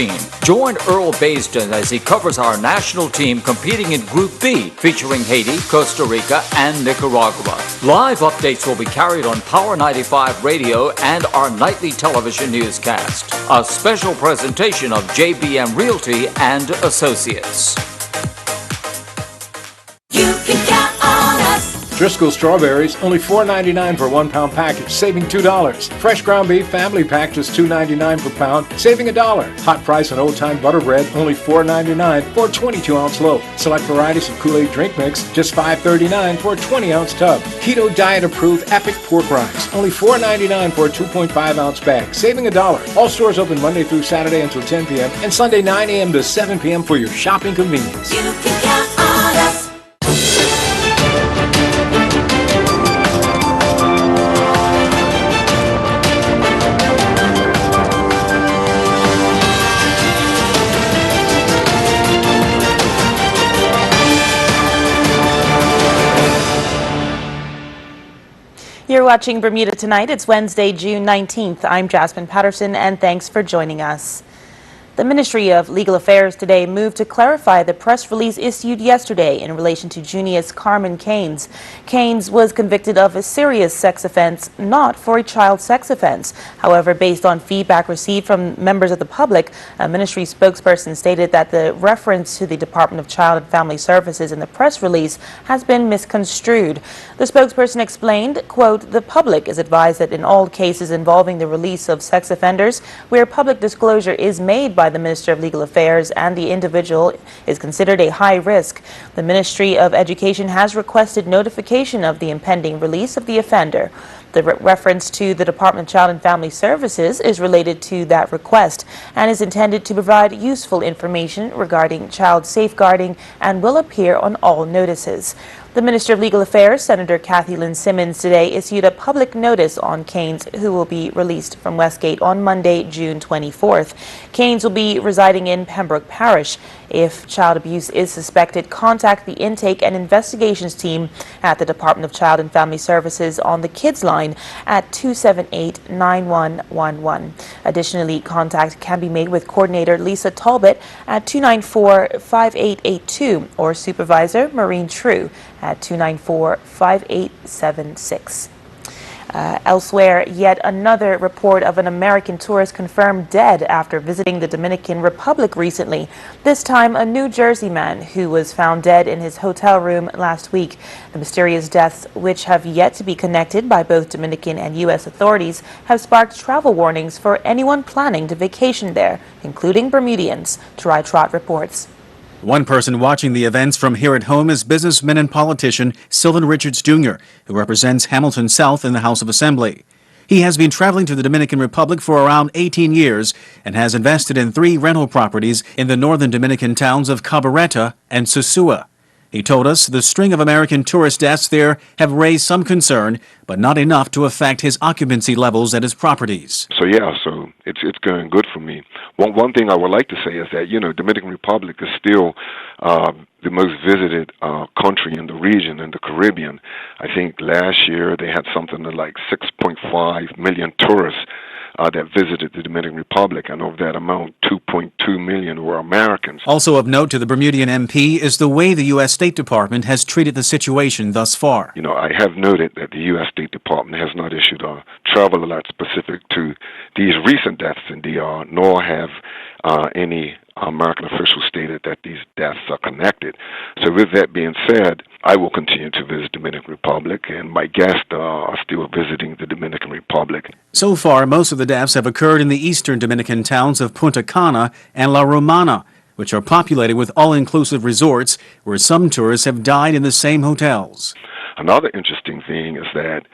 team. Join Earl Baisden as he covers our national team competing in Group B, featuring Haiti, Costa Rica, and Nicaragua. Live updates will be carried on Power 95 Radio and our nightly television newscast. A special presentation of ZBM Realty and Associates. You can count on us. Driscoll strawberries, only $4.99 for 1 pound package, saving $2. Fresh ground beef family pack, just $2.99 per pound, saving $1. Hot price on old time butter bread, only $4.99 for a 22-ounce loaf. Select varieties of Kool-Aid drink mix, just $5.39 for a 20-ounce tub. Keto diet approved Epic pork rinds, only $4.99 for a 2.5-ounce bag, saving $1. All stores open Monday through Saturday until 10 p.m. and Sunday 9 a.m. to 7 p.m. for your shopping convenience. You can count on us. You're watching Bermuda Tonight. It's Wednesday, June 19th. I'm Jasmine Patterson, and thanks for joining us. The Ministry of Legal Affairs today moved to clarify the press release issued yesterday in relation to Junius Carmen Keynes. Keynes was convicted of a serious sex offense, not for a child sex offense. However, based on feedback received from members of the public, a ministry spokesperson stated that the reference to the Department of Child and Family Services in the press release has been misconstrued. The spokesperson explained, quote, "The public is advised that in all cases involving the release of sex offenders, where public disclosure is made by the Minister of Legal Affairs and the individual is considered a high risk. The Ministry of Education has requested notification of the impending release of the offender. The reference to the Department of Child and Family Services is related to that request and is intended to provide useful information regarding child safeguarding and will appear on all notices." The Minister of Legal Affairs, Senator Kathy Lynn Simmons, today issued a public notice on Keynes, who will be released from Westgate on Monday, June 24th. Keynes will be residing in Pembroke Parish. If child abuse is suspected, contact the Intake and Investigations Team at the Department of Child and Family Services on the Kids Line at 278-9111. Additionally, contact can be made with Coordinator Lisa Talbot at 294-5882 or Supervisor Maureen True at 294-5876. Elsewhere, yet another report of an American tourist confirmed dead after visiting the Dominican Republic recently. This time, a New Jersey man who was found dead in his hotel room last week. The mysterious deaths, which have yet to be connected by both Dominican and U.S. authorities, have sparked travel warnings for anyone planning to vacation there, including Bermudians. Try Trot reports. One person watching the events from here at home is businessman and politician Sylvan Richards Jr., who represents Hamilton South in the House of Assembly. He has been traveling to the Dominican Republic for around 18 years and has invested in 3 rental properties in the northern Dominican towns of Cabareta and Sosua. He told us the string of American tourist deaths there have raised some concern, but not enough to affect his occupancy levels at his properties. So it's going good for me. One thing I would like to say is that, Dominican Republic is still the most visited country in the region, in the Caribbean. I think last year they had something like 6.5 million tourists that visited the Dominican Republic, and of that amount, 2.2 million were Americans. Also of note to the Bermudian MP is the way the U.S. State Department has treated the situation thus far. I have noted that the U.S. State Department has not issued a travel alert specific to these recent deaths in DR, nor have any American officials stated that these deaths are connected. So with that being said, I will continue to visit Dominican Republic, and my guests are still visiting the Dominican Republic. So far, most of the deaths have occurred in the eastern Dominican towns of Punta Cana and La Romana, which are populated with all-inclusive resorts where some tourists have died in the same hotels. Another interesting thing is that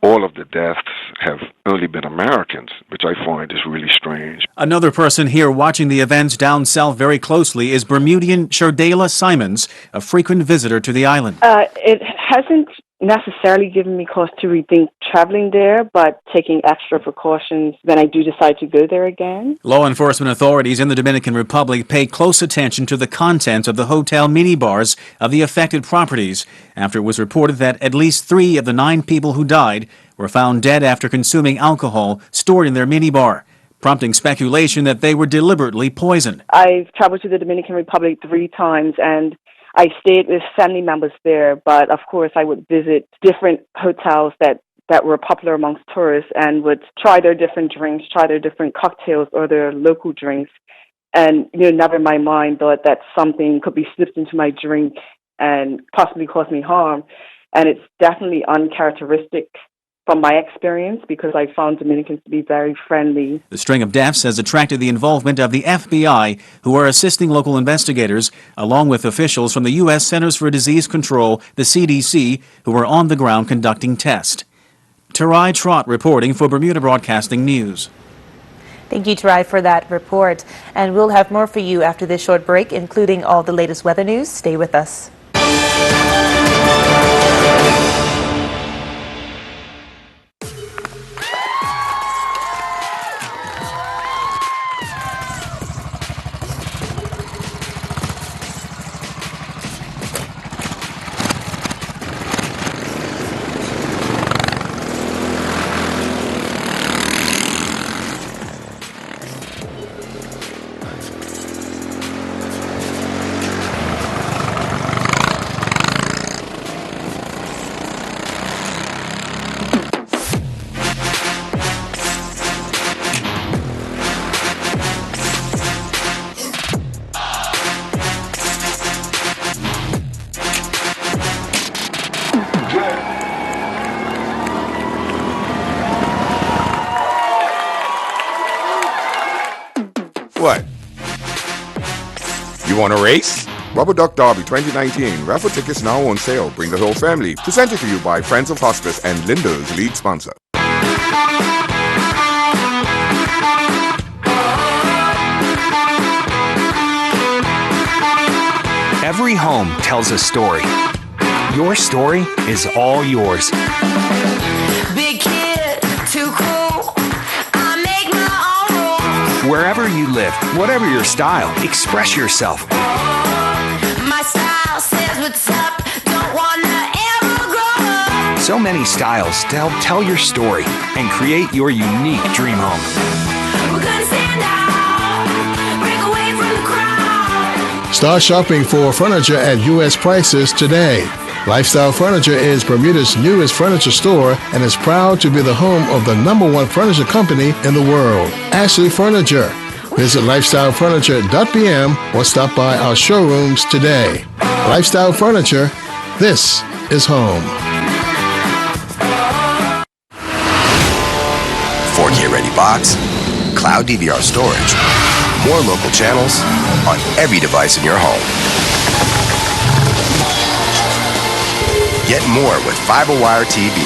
all of the deaths have only been Americans, which I find is really strange. Another person here watching the events down south very closely is Bermudian Shardela Simons, a frequent visitor to the island. It hasn't necessarily given me cause to rethink traveling there, but taking extra precautions when I do decide to go there again. Law enforcement authorities in the Dominican Republic pay close attention to the contents of the hotel minibars of the affected properties after it was reported that at least 3 of the 9 people who died were found dead after consuming alcohol stored in their minibar. prompting speculation that they were deliberately poisoned. I've traveled to the Dominican Republic 3 times, and I stayed with family members there, but of course I would visit different hotels that were popular amongst tourists and would try their different drinks, try their different cocktails or their local drinks. And, never in my mind thought that something could be slipped into my drink and possibly cause me harm. And it's definitely uncharacteristic from my experience because I found Dominicans to be very friendly. The string of deaths has attracted the involvement of the FBI, who are assisting local investigators, along with officials from the U.S. Centers for Disease Control, the CDC, who are on the ground conducting tests. Tarai Trott reporting for Bermuda Broadcasting News. Thank you, Tarai, for that report. And we'll have more for you after this short break, including all the latest weather news. Stay with us. What? You want to race? Rubber Duck Derby 2019. Raffle tickets now on sale. Bring the whole family. Presented to you by Friends of Hospice and Lindo's lead sponsor. Every home tells a story. Your story is all yours. Big kid, too cool. I make my own rules. Wherever you live, whatever your style, express yourself. My style says what's up. Don't wanna ever grow up. So many styles to help tell your story and create your unique dream home. We're gonna stand out, break away from the crowd. Start shopping for furniture at U.S. prices today. Lifestyle Furniture is Bermuda's newest furniture store and is proud to be the home of the #1 furniture company in the world, Ashley Furniture. Visit lifestylefurniture.bm or stop by our showrooms today. Lifestyle Furniture, this is home. 4K ready box, cloud DVR storage, more local channels on every device in your home. Get more with FiberWire TV.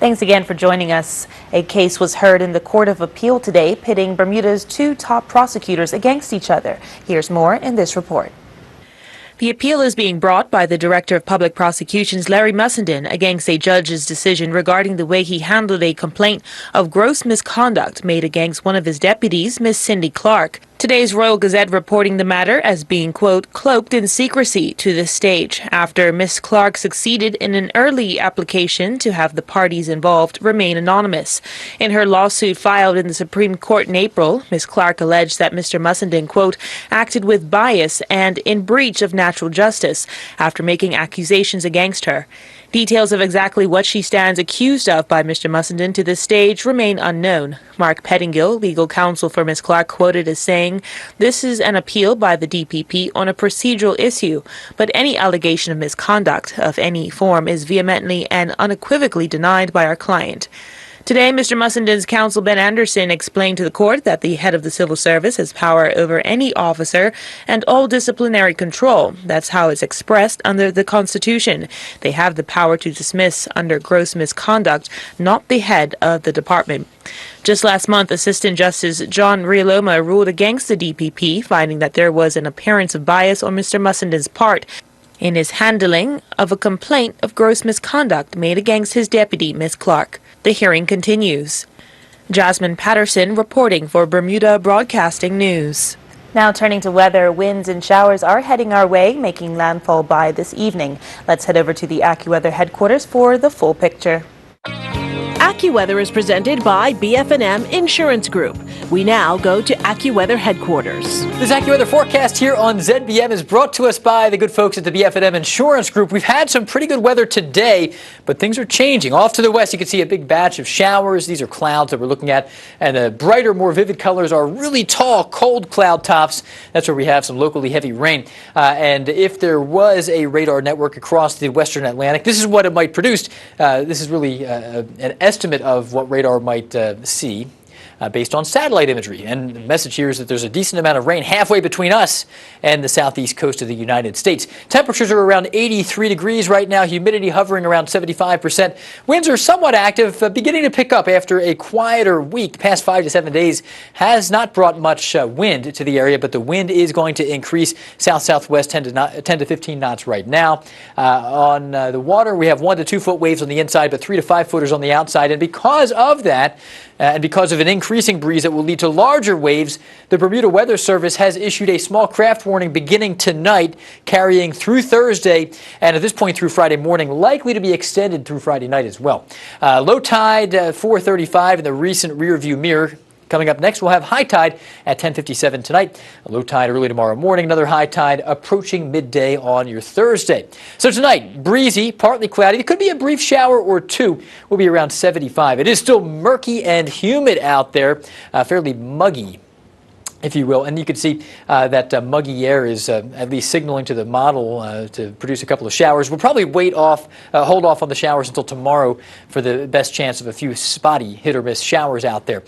Thanks again for joining us. A case was heard in the Court of Appeal today, pitting Bermuda's 2 top prosecutors against each other. Here's more in this report. The appeal is being brought by the Director of Public Prosecutions, Larry Mussenden, against a judge's decision regarding the way he handled a complaint of gross misconduct made against one of his deputies, Miss Cindy Clark. Today's Royal Gazette reporting the matter as being, quote, cloaked in secrecy to this stage after Miss Clark succeeded in an early application to have the parties involved remain anonymous. In her lawsuit filed in the Supreme Court in April, Miss Clark alleged that Mr. Mussenden, quote, acted with bias and in breach of natural justice after making accusations against her. Details of exactly what she stands accused of by Mr. Mussenden to this stage remain unknown. Mark Pettingill, legal counsel for Ms. Clark, quoted as saying, "This is an appeal by the DPP on a procedural issue, but any allegation of misconduct of any form is vehemently and unequivocally denied by our client." Today, Mr. Mussenden's counsel, Ben Anderson, explained to the court that the head of the civil service has power over any officer and all disciplinary control. That's how it's expressed under the Constitution. They have the power to dismiss under gross misconduct, not the head of the department. Just last month, Assistant Justice John Rioloma ruled against the DPP, finding that there was an appearance of bias on Mr. Mussenden's part in his handling of a complaint of gross misconduct made against his deputy, Ms. Clark. The hearing continues. Jasmine Patterson reporting for Bermuda Broadcasting News. Now turning to weather, winds and showers are heading our way, making landfall by this evening. Let's head over to the AccuWeather headquarters for the full picture. AccuWeather is presented by BF&M Insurance Group. We now go to AccuWeather headquarters. This AccuWeather forecast here on ZBM is brought to us by the good folks at the BF&M Insurance Group. We've had some pretty good weather today, but things are changing. Off to the west, you can see a big batch of showers. These are clouds that we're looking at, and the brighter, more vivid colors are really tall, cold cloud tops. That's where we have some locally heavy rain. And if there was a radar network across the western Atlantic, this is what it might produce. This is really an estimate of what radar might see based on satellite imagery. And the message here is that there's a decent amount of rain halfway between us and the southeast coast of the United States. Temperatures are around 83 degrees right now, humidity hovering around 75%. Winds are somewhat active, beginning to pick up after a quieter week. Past 5 to 7 days has not brought much wind to the area, but the wind is going to increase south-southwest 10 to 15 knots right now. On the water, we have 1 to 2 foot waves on the inside, but 3 to 5 footers on the outside. And because of that, and because of an increasing breeze that will lead to larger waves, the Bermuda Weather Service has issued a small craft warning beginning tonight, carrying through Thursday, and at this point through Friday morning, likely to be extended through Friday night as well. Low tide 4:35 in the recent rear view mirror. Coming up next, we'll have high tide at 10:57 tonight, a low tide early tomorrow morning, another high tide approaching midday on your Thursday. So tonight, breezy, partly cloudy. It could be a brief shower or two. We'll be around 75. It is still murky and humid out there, fairly muggy, if you will. And you can see that muggy air is at least signaling to the model to produce a couple of showers. We'll probably hold off on the showers until tomorrow for the best chance of a few spotty hit or miss showers out there.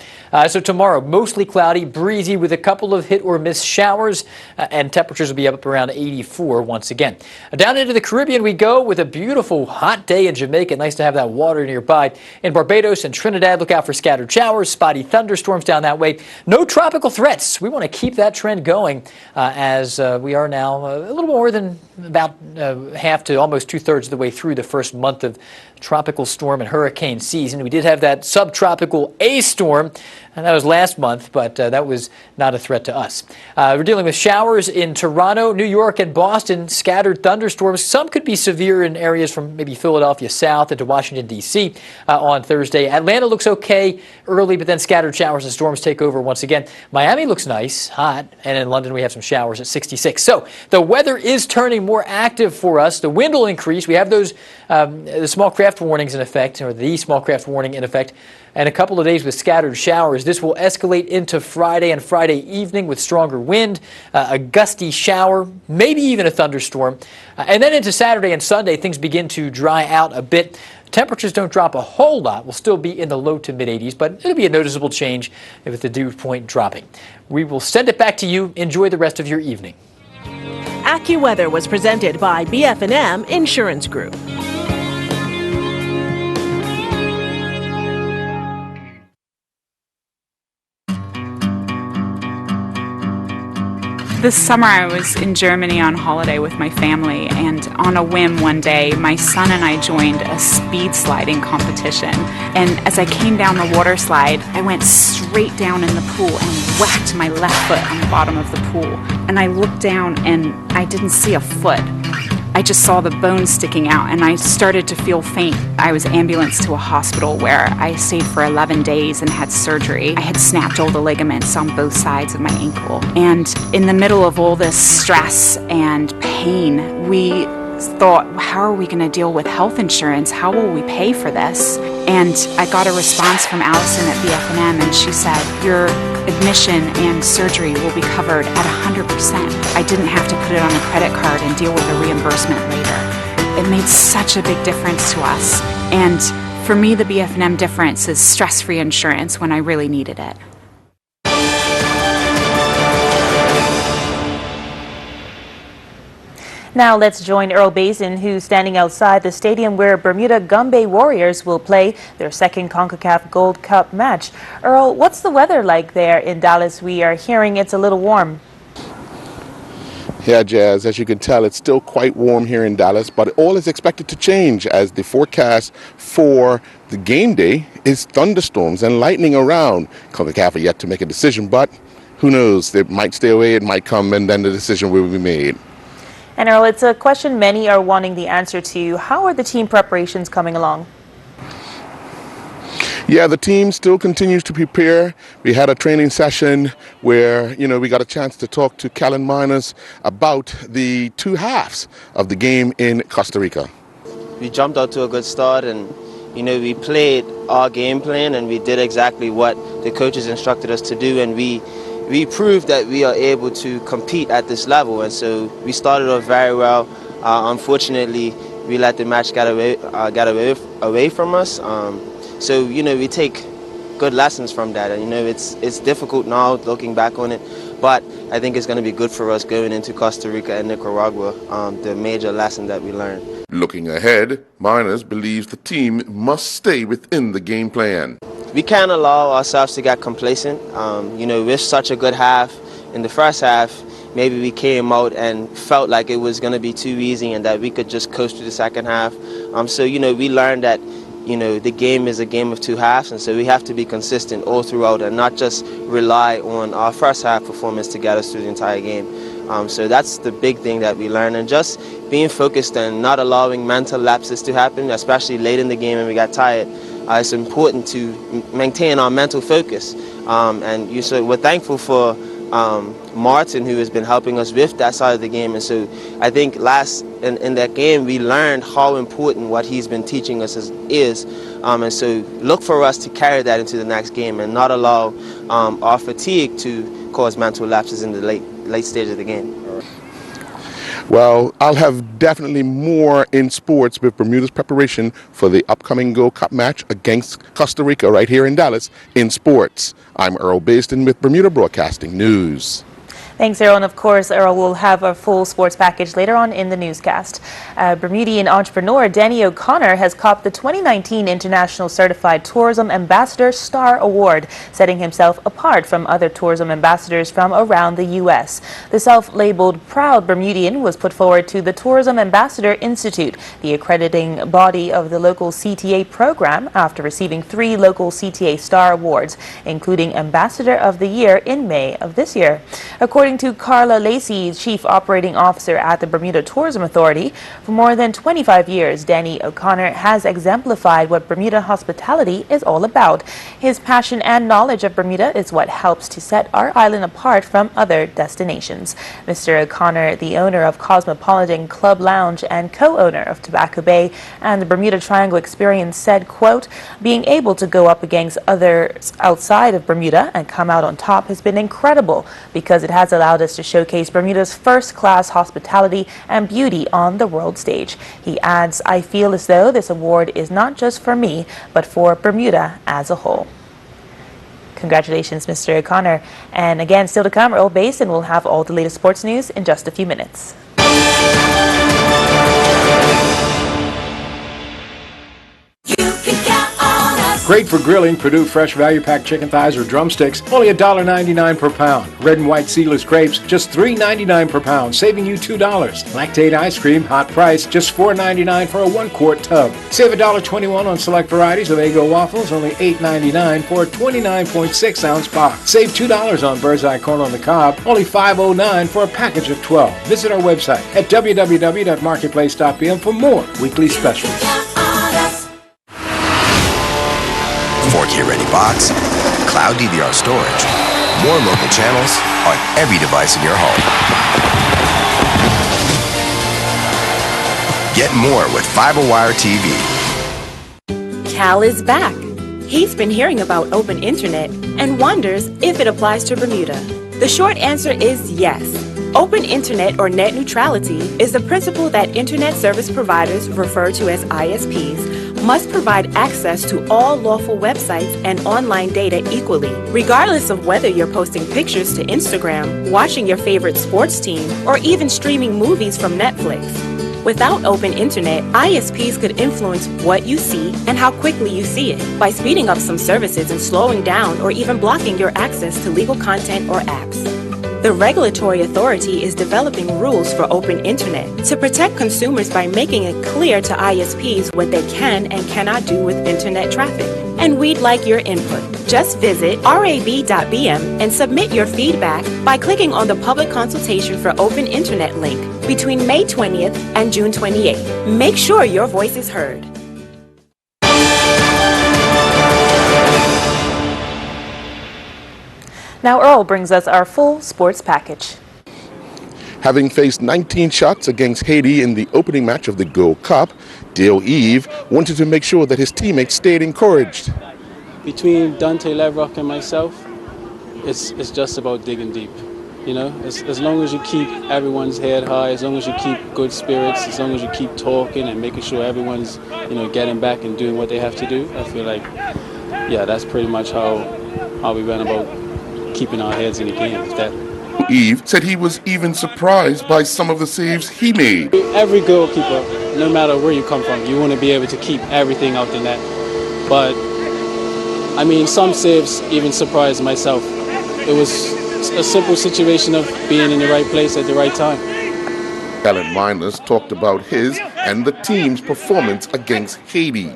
So tomorrow, mostly cloudy, breezy with a couple of hit or miss showers, and temperatures will be up around 84 once again. Down into the Caribbean we go with a beautiful hot day in Jamaica. Nice to have that water nearby. In Barbados and Trinidad, look out for scattered showers, spotty thunderstorms down that way. No tropical threats. We want to keep that trend going as we are now a little more than about half to almost 2/3 of the way through the first month of tropical storm and hurricane season. We did have that subtropical A storm, and that was last month, but that was not a threat to us. We're dealing with showers in Toronto, New York, and Boston, scattered thunderstorms. Some could be severe in areas from maybe Philadelphia south into Washington, D.C. On Thursday. Atlanta looks okay early, but then scattered showers and storms take over once again. Miami looks nice, hot, and in London we have some showers at 66. So the weather is turning more active for us. The wind will increase. We have those the small craft warnings in effect, or the small craft warning in effect, and a couple of days with scattered showers. This will escalate into Friday and Friday evening with stronger wind, a gusty shower, maybe even a thunderstorm. And then into Saturday and Sunday, things begin to dry out a bit. Temperatures don't drop a whole lot. We'll still be in the low to mid 80s, but it'll be a noticeable change with the dew point dropping. We will send it back to you. Enjoy the rest of your evening. AccuWeather was presented by BF&M Insurance Group. This summer I was in Germany on holiday with my family, and on a whim one day my son and I joined a speed sliding competition, and as I came down the water slide I went straight down in the pool and whacked my left foot on the bottom of the pool, and I looked down and I didn't see a foot. I just saw the bones sticking out and I started to feel faint. I was ambulanced to a hospital where I stayed for 11 days and had surgery. I had snapped all the ligaments on both sides of my ankle. And in the middle of all this stress and pain, we thought, how are we going to deal with health insurance? How will we pay for this? And I got a response from Allison at BF&M, and she said, your admission and surgery will be covered at 100%. I didn't have to put it on a credit card and deal with a reimbursement later. It made such a big difference to us. And for me, the BF&M difference is stress-free insurance when I really needed it. Now let's join Earl Bazin, who's standing outside the stadium where Bermuda Gumby Warriors will play their second CONCACAF Gold Cup match. Earl, what's the weather like there in Dallas? We are hearing it's a little warm. Yeah, Jazz, as you can tell, it's still quite warm here in Dallas, but all is expected to change as the forecast for the game day is thunderstorms and lightning around. CONCACAF are yet to make a decision, but who knows? They might stay away, it might come, and then the decision will be made. And Earl, it's a question many are wanting the answer to. How are the team preparations coming along? Yeah, the team still continues to prepare. We had a training session where, we got a chance to talk to Callan Miners about the two halves of the game in Costa Rica. We jumped out to a good start, and we played our game plan, and we did exactly what the coaches instructed us to do, and we proved that we are able to compete at this level. And so we started off very well. Unfortunately, we let the match get away from us. So we take good lessons from that, and it's difficult now looking back on it, but I think it's going to be good for us going into Costa Rica and Nicaragua. The major lesson that we learned. Looking ahead, Miners believes the team must stay within the game plan. We can't allow ourselves to get complacent. With such a good half in the first half, maybe we came out and felt like it was going to be too easy and that we could just coast through the second half. So we learned that the game is a game of two halves, and so we have to be consistent all throughout and not just rely on our first half performance to get us through the entire game. So that's the big thing that we learned, and just being focused and not allowing mental lapses to happen, especially late in the game when we got tired. It's important to maintain our mental focus, and so we're thankful for Martin, who has been helping us with that side of the game. And so I think in that game we learned how important what he's been teaching us is, and so look for us to carry that into the next game and not allow our fatigue to cause mental lapses in the late stage of the game. Well, I'll have definitely more in sports with Bermuda's preparation for the upcoming Gold Cup match against Costa Rica right here in Dallas in sports. I'm Earl Baston with Bermuda Broadcasting News. Thanks, Earl. And of course, Earl will have a full sports package later on in the newscast. Bermudian entrepreneur Danny O'Connor has copped the 2019 International Certified Tourism Ambassador Star Award, setting himself apart from other tourism ambassadors from around the U.S. The self-labeled Proud Bermudian was put forward to the Tourism Ambassador Institute, the accrediting body of the local CTA program, after receiving 3 local CTA Star Awards, including Ambassador of the Year in May of this year. According to Carla Lacey, Chief Operating Officer at the Bermuda Tourism Authority, for more than 25 years, Danny O'Connor has exemplified what Bermuda hospitality is all about. His passion and knowledge of Bermuda is what helps to set our island apart from other destinations. Mr. O'Connor, the owner of Cosmopolitan Club Lounge and co-owner of Tobacco Bay and the Bermuda Triangle Experience, said, quote, "Being able to go up against others outside of Bermuda and come out on top has been incredible because it has allowed us to showcase Bermuda's first-class hospitality and beauty on the world stage." He adds, "I feel as though this award is not just for me, but for Bermuda as a whole." Congratulations, Mr. O'Connor. And again, still to come, Earl Basin will have all the latest sports news in just a few minutes. Great for grilling, Purdue Fresh Value Pack chicken thighs or drumsticks, only $1.99 per pound. Red and white seedless grapes, just $3.99 per pound, saving you $2. Lactate ice cream, hot price, just $4.99 for a 1-quart tub. Save $1.21 on select varieties of Eggo waffles, only $8.99 for a 29.6-ounce box. Save $2 on bird's eye corn on the cob, only $5.09 for a package of 12. Visit our website at www.marketplace.bm for more weekly specials. 4K ready box, cloud DVR storage, more local channels on every device in your home. Get more with FiberWire TV. Cal is back. He's been hearing about open internet and wonders if it applies to Bermuda. The short answer is yes. Open internet or net neutrality is the principle that internet service providers, referred to as ISPs, must provide access to all lawful websites and online data equally, regardless of whether you're posting pictures to Instagram, watching your favorite sports team, or even streaming movies from Netflix. Without open internet, ISPs could influence what you see and how quickly you see it by speeding up some services and slowing down or even blocking your access to legal content or apps. The regulatory authority is developing rules for open internet to protect consumers by making it clear to ISPs what they can and cannot do with internet traffic. and we'd like your input. Just visit rab.bm and submit your feedback by clicking on the public consultation for open internet link between May 20th and June 28th. Make sure your voice is heard. Now Earl brings us our full sports package. Having faced 19 shots against Haiti in the opening match of the Gold Cup, Dale Eve wanted to make sure that his teammates stayed encouraged. Between Dante Lavrock and myself, it's just about digging deep. You know, as long as you keep everyone's head high, as long as you keep good spirits, as long as you keep talking and making sure everyone's, getting back and doing what they have to do, I feel like, that's pretty much how we went about keeping our heads in the game. Eve said he was even surprised by some of the saves he made. Every goalkeeper, no matter where you come from, you want to be able to keep everything out the net. But, some saves even surprised myself. It was a simple situation of being in the right place at the right time. Alan Miners talked about his and the team's performance against Haiti.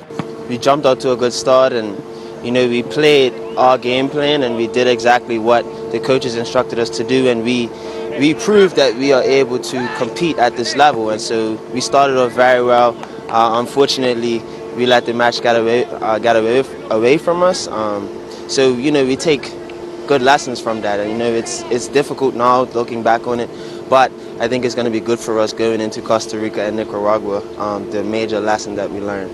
We jumped out to a good start and, we played our game plan and we did exactly what the coaches instructed us to do, and we proved that we are able to compete at this level. And so we started off very well. Unfortunately, we let the match get away from us. So we take good lessons from that, and it's difficult now looking back on it, but I think it's going to be good for us going into Costa Rica and Nicaragua. The major lesson that we learned.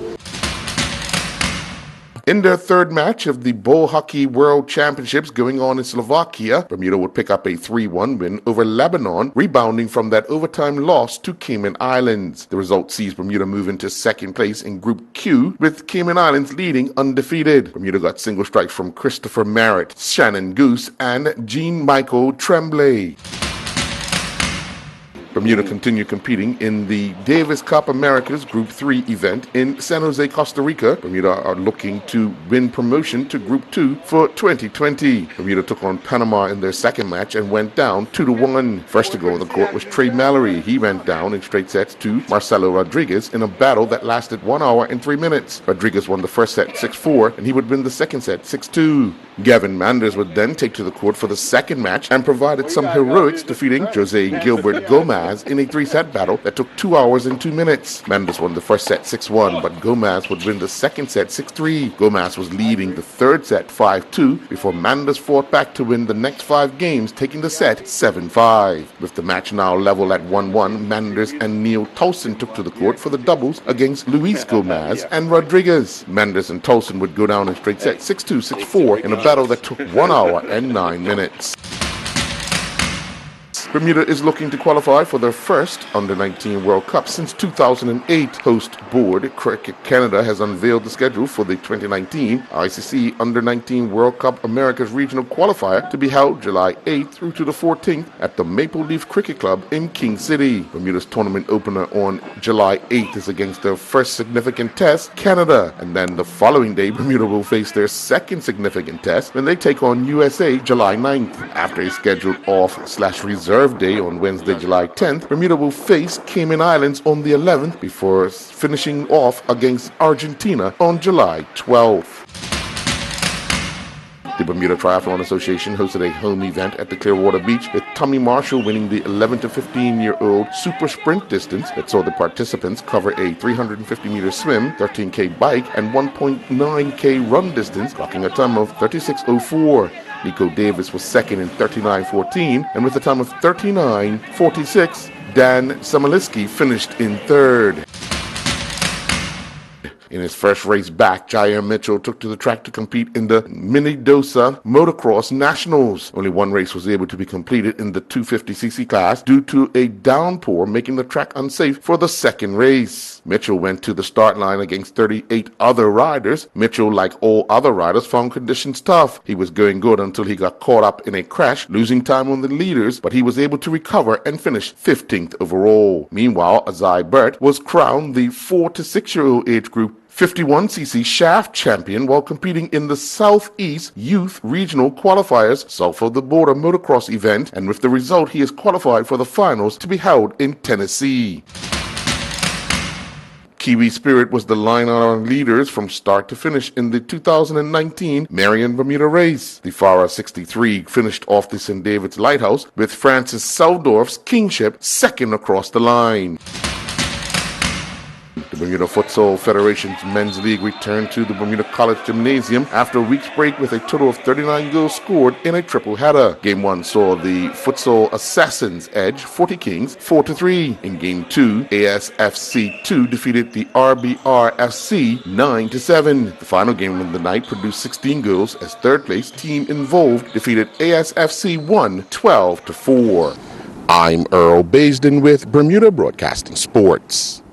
In their third match of the Bowl Hockey World Championships going on in Slovakia, Bermuda would pick up a 3-1 win over Lebanon, rebounding from that overtime loss to Cayman Islands. The result sees Bermuda move into second place in Group Q, with Cayman Islands leading undefeated. Bermuda got single strikes from Christopher Merritt, Shannon Goose, and Jean-Michael Tremblay. Bermuda continued competing in the Davis Cup Americas Group 3 event in San Jose, Costa Rica. Bermuda are looking to win promotion to Group 2 for 2020. Bermuda took on Panama in their second match and went down 2-1. First to go on the court was Trey Mallory. He went down in straight sets to Marcelo Rodriguez in a battle that lasted 1 hour and 3 minutes. Rodriguez won the first set 6-4, and he would win the second set 6-2. Gavin Manders would then take to the court for the second match and provided some heroics, defeating Jose Gilbert Gomez in a 3-set battle that took 2 hours and 2 minutes. Manders won the first set 6-1, but Gomez would win the second set 6-3. Gomez was leading the third set 5-2 before Manders fought back to win the next 5 games, taking the set 7-5. With the match now level at 1-1, Manders and Neil Tolson took to the court for the doubles against Luis Gomez and Rodriguez. Manders and Tolson would go down in straight set 6-2, 6-4 in a battle that took 1 hour and 9 minutes. Bermuda is looking to qualify for their first Under-19 World Cup since 2008. Host board Cricket Canada has unveiled the schedule for the 2019 ICC Under-19 World Cup America's Regional Qualifier to be held July 8th through to the 14th at the Maple Leaf Cricket Club in King City. Bermuda's tournament opener on July 8th is against their first significant test, Canada, and then the following day Bermuda will face their second significant test when they take on USA July 9th. After a scheduled off/reserve day on Wednesday, July 10th, Bermuda will face Cayman Islands on the 11th before finishing off against Argentina on July 12th. The Bermuda Triathlon Association hosted a home event at the Clearwater Beach, with Tommy Marshall winning the 11 to 15-year-old super sprint distance that saw the participants cover a 350-meter swim, 13K bike, and 1.9K run distance, clocking a time of 36:04. Nico Davis was second in 39:14, and with a time of 39:46, Dan Samaliski finished in third. In his first race back, Jair Mitchell took to the track to compete in the Minnedosa Motocross Nationals. Only one race was able to be completed in the 250cc class due to a downpour, making the track unsafe for the second race. Mitchell went to the start line against 38 other riders. Mitchell, like all other riders, found conditions tough. He was going good until he got caught up in a crash, losing time on the leaders, but he was able to recover and finish 15th overall. Meanwhile, Azai Burt was crowned the 4 to 6-year-old age group 51cc shaft champion while competing in the Southeast Youth Regional Qualifiers South of the Border motocross event, and with the result he is qualified for the finals to be held in Tennessee. Kiwi Spirit was the line on leaders from start to finish in the 2019 Marion Bermuda race. The Farah 63 finished off the St. David's Lighthouse with Francis Soudorf's Kingship second across the line. The Bermuda Futsal Federation's Men's League returned to the Bermuda College Gymnasium after a week's break with a total of 39 goals scored in a triple header. Game 1 saw the Futsal Assassins edge 40 Kings 4-3. In Game 2, ASFC 2 defeated the RBRFC 9-7. The final game of the night produced 16 goals as third place Team Involved defeated ASFC 1 12-4. I'm Earl Baisden with Bermuda Broadcasting Sports.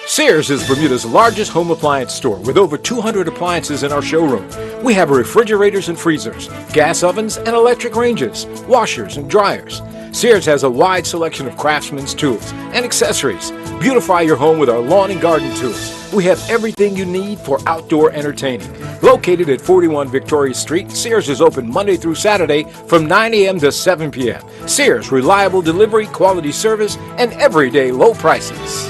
Sears is Bermuda's largest home appliance store with over 200 appliances in our showroom. We have refrigerators and freezers, gas ovens and electric ranges, washers and dryers. Sears has a wide selection of craftsman's tools and accessories. Beautify your home with our lawn and garden tools. We have everything you need for outdoor entertaining. Located at 41 Victoria Street, Sears is open Monday through Saturday from 9 a.m. to 7 p.m. Sears, reliable delivery, quality service, and everyday low prices.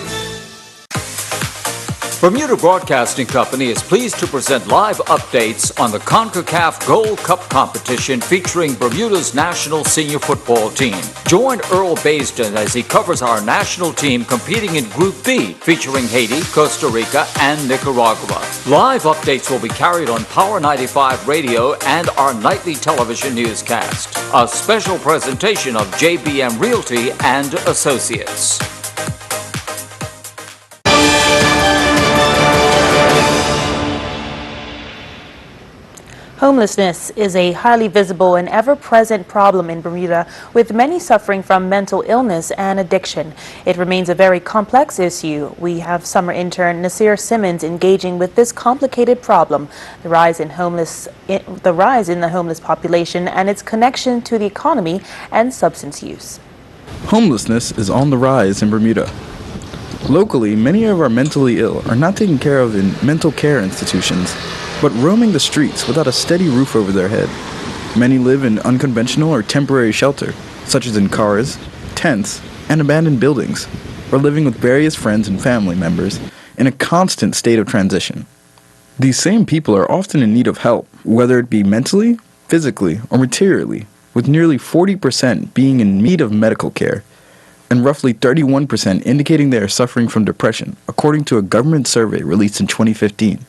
Bermuda Broadcasting Company is pleased to present live updates on the CONCACAF Gold Cup competition featuring Bermuda's national senior football team. Join Earl Baisden as he covers our national team competing in Group B, featuring Haiti, Costa Rica, and Nicaragua. Live updates will be carried on Power 95 Radio and our nightly television newscast. A special presentation of ZBM Realty and Associates. Homelessness is a highly visible and ever-present problem in Bermuda, with many suffering from mental illness and addiction. It remains a very complex issue. We have summer intern Nasir Simmons engaging with this complicated problem, the rise in the homeless population and its connection to the economy and substance use. Homelessness is on the rise in Bermuda. Locally, many of our mentally ill are not taken care of in mental care institutions, but roaming the streets without a steady roof over their head. Many live in unconventional or temporary shelter, such as in cars, tents, and abandoned buildings, or living with various friends and family members in a constant state of transition. These same people are often in need of help, whether it be mentally, physically, or materially, with nearly 40% being in need of medical care, and roughly 31% indicating they are suffering from depression, according to a government survey released in 2015.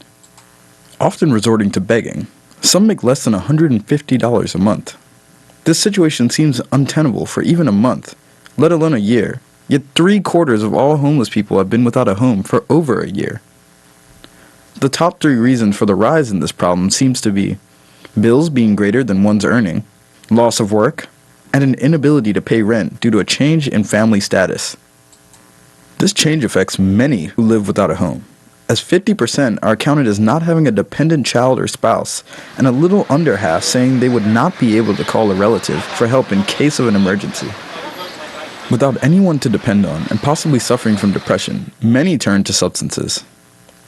Often resorting to begging, some make less than $150 a month. This situation seems untenable for even a month, let alone a year, yet 3/4 of all homeless people have been without a home for over a year. The top 3 reasons for the rise in this problem seems to be bills being greater than one's earning, loss of work, and an inability to pay rent due to a change in family status. This change affects many who live without a home, as 50% are counted as not having a dependent child or spouse, and a little under half saying they would not be able to call a relative for help in case of an emergency. Without anyone to depend on and possibly suffering from depression, many turn to substances.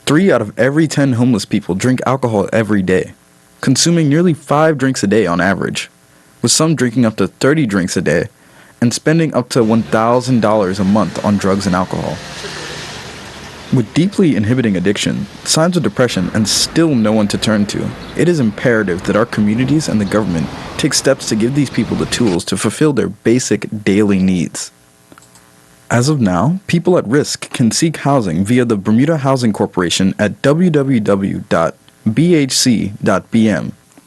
3 out of every 10 homeless people drink alcohol every day, consuming nearly 5 drinks a day on average, with some drinking up to 30 drinks a day and spending up to $1,000 a month on drugs and alcohol. With deeply inhibiting addiction, signs of depression, and still no one to turn to, it is imperative that our communities and the government take steps to give these people the tools to fulfill their basic daily needs. As of now, people at risk can seek housing via the Bermuda Housing Corporation at www.bhc.bm,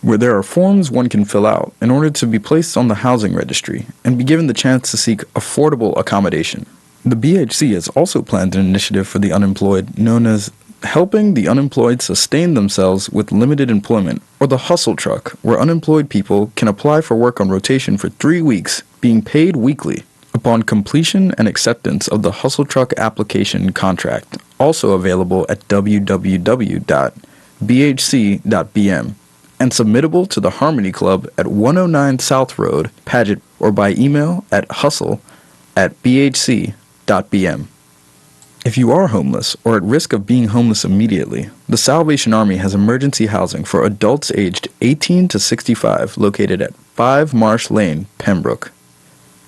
where there are forms one can fill out in order to be placed on the housing registry and be given the chance to seek affordable accommodation. The BHC has also planned an initiative for the unemployed known as Helping the Unemployed Sustain Themselves with Limited Employment, or the Hustle Truck, where unemployed people can apply for work on rotation for 3 weeks, being paid weekly, upon completion and acceptance of the Hustle Truck application contract, also available at www.bhc.bm, and submittable to the Harmony Club at 109 South Road, Paget, or by email at hustle@bhc.bm. If you are homeless or at risk of being homeless immediately, the Salvation Army has emergency housing for adults aged 18 to 65 located at 5 Marsh Lane, Pembroke.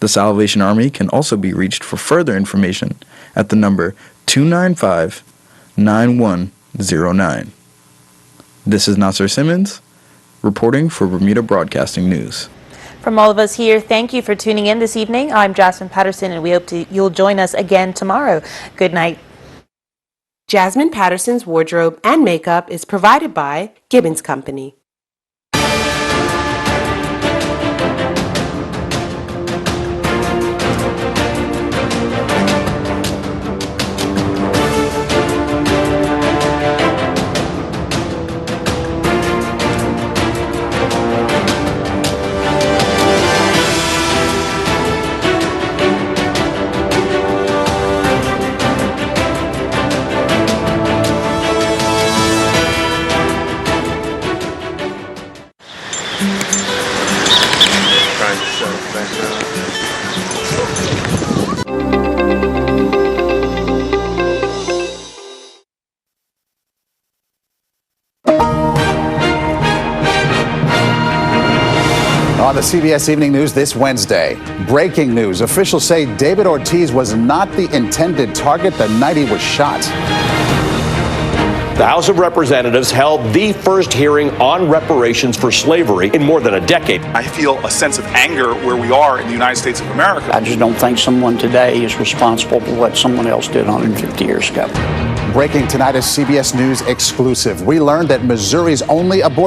The Salvation Army can also be reached for further information at the number 295-9109. This is Nasser Simmons, reporting for Bermuda Broadcasting News. From all of us here, thank you for tuning in this evening. I'm Jasmine Patterson, and we hope you'll join us again tomorrow. Good night. Jasmine Patterson's wardrobe and makeup is provided by Gibbons Company. On the CBS Evening News this Wednesday, breaking news. Officials say David Ortiz was not the intended target the night he was shot. The House of Representatives held the first hearing on reparations for slavery in more than a decade. I feel a sense of anger where we are in the United States of America. I just don't think someone today is responsible for what someone else did 150 years ago. Breaking tonight, a CBS News exclusive. We learned that Missouri's only abortion